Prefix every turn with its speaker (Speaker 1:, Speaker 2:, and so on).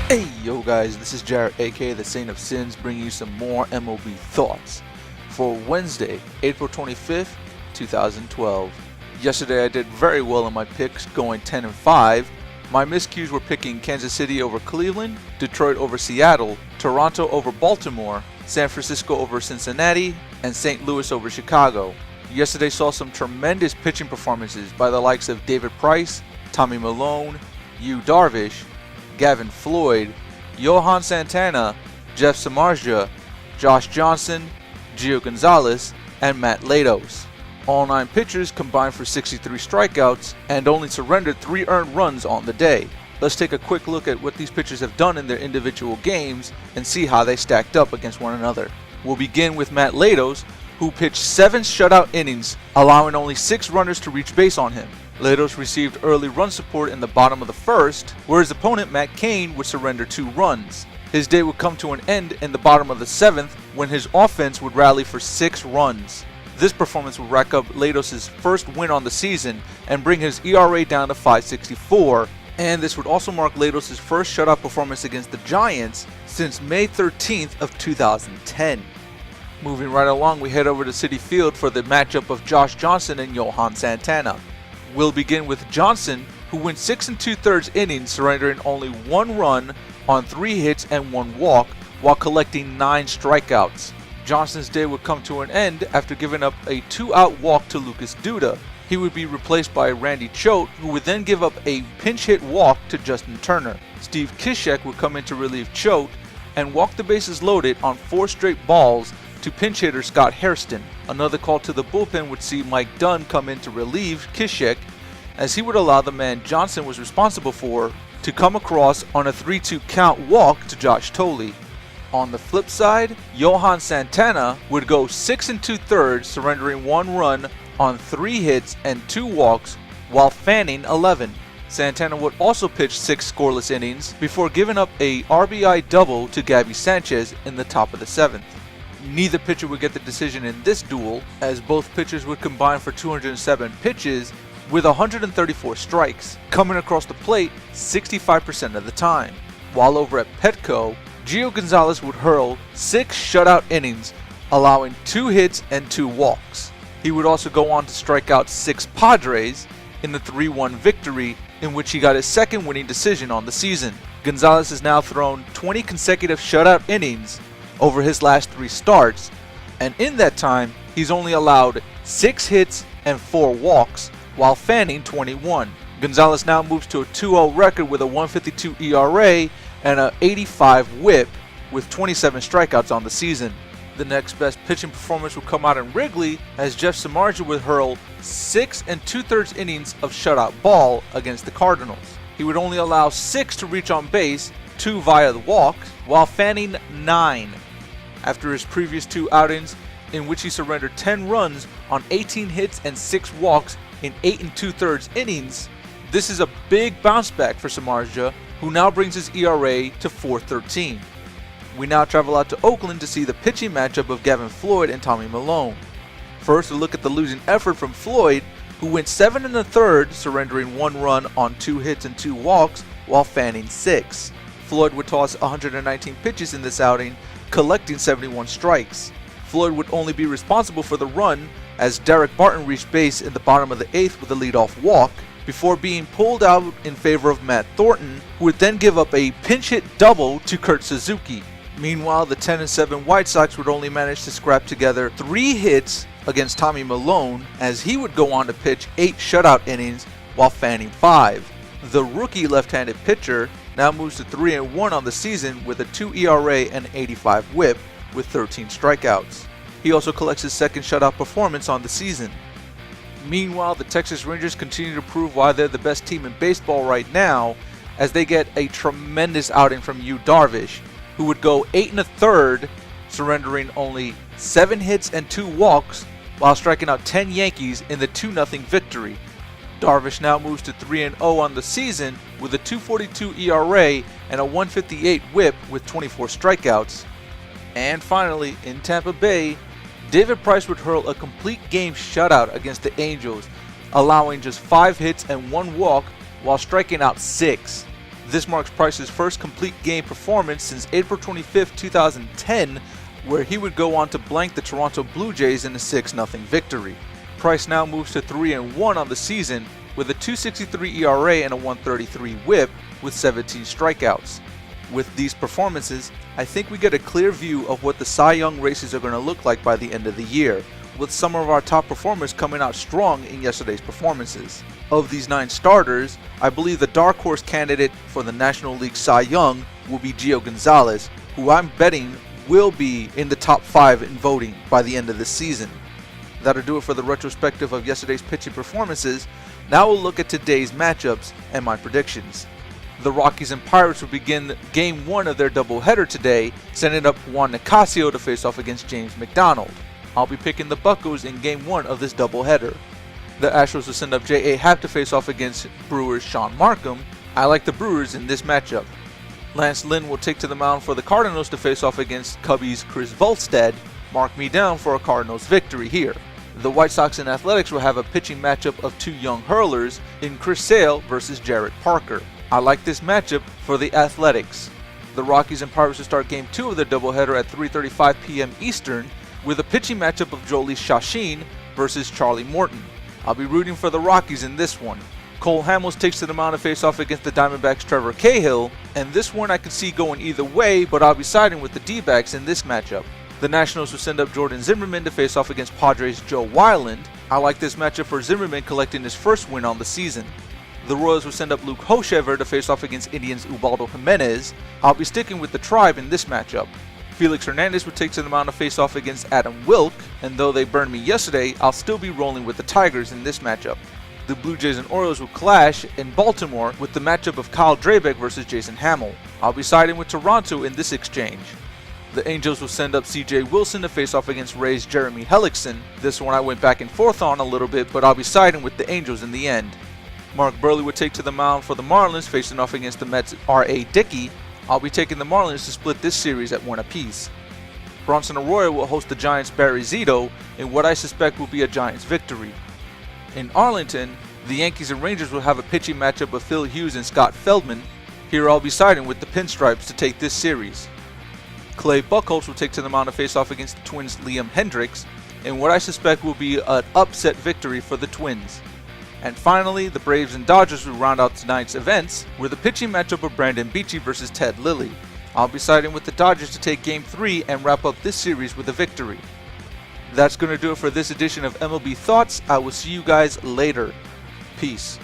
Speaker 1: Hey yo guys, this is Jared aka the Saint of Sins bringing you some more MLB thoughts for Wednesday, April 25th, 2012. Yesterday I did very well in my picks, going 10-5. My miscues were picking Kansas City over Cleveland, Detroit over Seattle, Toronto over Baltimore, San Francisco over Cincinnati, and St. Louis over Chicago. Yesterday saw some tremendous pitching performances by the likes of David Price, Tommy Milone, Yu Darvish, Gavin Floyd, Johan Santana, Jeff Samardzija, Josh Johnson, Gio Gonzalez, and Matt Latos. All 9 pitchers combined for 63 strikeouts and only surrendered 3 earned runs on the day. Let's take a quick look at what these pitchers have done in their individual games and see how they stacked up against one another. We'll begin with Matt Latos, who pitched 7 shutout innings, allowing only 6 runners to reach base on him. Latos received early run support in the bottom of the first, where his opponent Matt Cain would surrender 2 runs. His day would come to an end in the bottom of the 7th when his offense would rally for 6 runs. This performance would rack up Latos' first win on the season and bring his ERA down to .564, and this would also mark Latos' first shutout performance against the Giants since May 13th of 2010. Moving right along, we head over to Citi Field for the matchup of Josh Johnson and Johan Santana. We'll begin with Johnson, who went 6 2/3 innings, surrendering only 1 run on 3 hits and 1 walk, while collecting 9 strikeouts. Johnson's day would come to an end after giving up a 2-out walk to Lucas Duda. He would be replaced by Randy Choate, who would then give up a pinch hit walk to Justin Turner. Steve Kishek would come in to relieve Choate and walk the bases loaded on 4 straight balls to pinch hitter Scott Hairston. Another call to the bullpen would see Mike Dunn come in to relieve Kishek, as he would allow the man Johnson was responsible for to come across on a 3-2 count walk to Josh Thole. On the flip side, Johan Santana would go 6 2/3, surrendering 1 run on 3 hits and 2 walks while fanning 11. Santana would also pitch 6 scoreless innings before giving up a RBI double to Gabby Sanchez in the top of the 7th. Neither pitcher would get the decision in this duel, as both pitchers would combine for 207 pitches with 134 strikes, coming across the plate 65% of the time. While over at Petco, Gio Gonzalez would hurl 6 shutout innings, allowing 2 hits and 2 walks. He would also go on to strike out 6 Padres in the 3-1 victory, in which he got his second winning decision on the season. Gonzalez has now thrown 20 consecutive shutout innings over his last 3 starts, and in that time he's only allowed 6 hits and 4 walks while fanning 21. Gonzalez now moves to a 2-0 record with a 1.52 ERA and a 85 WHIP with 27 strikeouts on the season. The next best pitching performance will come out in Wrigley, as Jeff Samardzija would hurl 6 2/3 innings of shutout ball against the Cardinals. He would only allow 6 to reach on base, 2 via the walk, while fanning 9. After his previous 2 outings, in which he surrendered 10 runs on 18 hits and 6 walks in 8 2/3 innings, this is a big bounce back for Samardzija, who now brings his ERA to .413. We now travel out to Oakland to see the pitching matchup of Gavin Floyd and Tommy Milone. First, a look at the losing effort from Floyd, who went 7 1/3, surrendering 1 run on 2 hits and 2 walks while fanning 6. Floyd would toss 119 pitches in this outing, collecting 71 strikes. Floyd would only be responsible for the run, as Derek Barton reached base in the bottom of the 8th with a leadoff walk, before being pulled out in favor of Matt Thornton, who would then give up a pinch hit double to Kurt Suzuki. Meanwhile, the 10-7 White Sox would only manage to scrap together 3 hits against Tommy Milone, as he would go on to pitch 8 shutout innings while fanning 5. The rookie left-handed pitcher now moves to 3-1 on the season with a 2 ERA and 85 WHIP with 13 strikeouts. He also collects his second shutout performance on the season. Meanwhile, the Texas Rangers continue to prove why they're the best team in baseball right now, as they get a tremendous outing from Yu Darvish, who would go 8 1/3, surrendering only 7 hits and 2 walks while striking out 10 Yankees in the 2-0 victory. Darvish now moves to 3-0 on the season with a 2.42 ERA and a 1.58 WHIP with 24 strikeouts. And finally, in Tampa Bay, David Price would hurl a complete game shutout against the Angels, allowing just 5 hits and 1 walk while striking out 6. This marks Price's first complete game performance since April 25, 2010, where he would go on to blank the Toronto Blue Jays in a 6-0 victory. Price now moves to 3-1 on the season with a .263 ERA and a .133 WHIP with 17 strikeouts. With these performances, I think we get a clear view of what the Cy Young races are going to look like by the end of the year, with some of our top performers coming out strong in yesterday's performances. Of these 9 starters, I believe the dark horse candidate for the National League Cy Young will be Gio Gonzalez, who I'm betting will be in the top 5 in voting by the end of this season. That'll do it for the retrospective of yesterday's pitching performances. Now we'll look at today's matchups and my predictions. The Rockies and Pirates will begin Game 1 of their doubleheader today, sending up Juan Nicasio to face off against James McDonald. I'll be picking the Buccos in Game 1 of this doubleheader. The Astros will send up J.A. Happ to face off against Brewers' Sean Markham. I like the Brewers in this matchup. Lance Lynn will take to the mound for the Cardinals to face off against Cubbies' Chris Volstad. Mark me down for a Cardinals victory here. The White Sox and Athletics will have a pitching matchup of 2 young hurlers in Chris Sale versus Jarrett Parker. I like this matchup for the Athletics. The Rockies and Pirates will start Game 2 of their doubleheader at 3:35 p.m. Eastern with a pitching matchup of Jolie Chachin versus Charlie Morton. I'll be rooting for the Rockies in this one. Cole Hamels takes to the mound to face off against the Diamondbacks' Trevor Cahill, and this one I can see going either way, but I'll be siding with the D-backs in this matchup. The Nationals will send up Jordan Zimmerman to face off against Padres' Joe Weiland. I like this matchup for Zimmerman collecting his first win on the season. The Royals will send up Luke Hochevar to face off against Indians' Ubaldo Jimenez. I'll be sticking with the Tribe in this matchup. Felix Hernandez will take to the mound to face off against Adam Wilk, and though they burned me yesterday, I'll still be rolling with the Tigers in this matchup. The Blue Jays and Orioles will clash in Baltimore with the matchup of Kyle Drabek versus Jason Hamill. I'll be siding with Toronto in this exchange. The Angels will send up CJ Wilson to face off against Rays' Jeremy Hellickson. This one I went back and forth on a little bit, but I'll be siding with the Angels in the end. Mark Burley will take to the mound for the Marlins, facing off against the Mets' R.A. Dickey. I'll be taking the Marlins to split this series at 1 apiece. Bronson Arroyo will host the Giants' Barry Zito in what I suspect will be a Giants victory. In Arlington, the Yankees and Rangers will have a pitching matchup of Phil Hughes and Scott Feldman. Here I'll be siding with the Pinstripes to take this series. Clay Buchholz will take to the mound to face off against the Twins' Liam Hendricks in what I suspect will be an upset victory for the Twins. And finally, the Braves and Dodgers will round out tonight's events with a pitching matchup of Brandon Beachy versus Ted Lilly. I'll be siding with the Dodgers to take Game 3 and wrap up this series with a victory. That's going to do it for this edition of MLB Thoughts. I will see you guys later. Peace.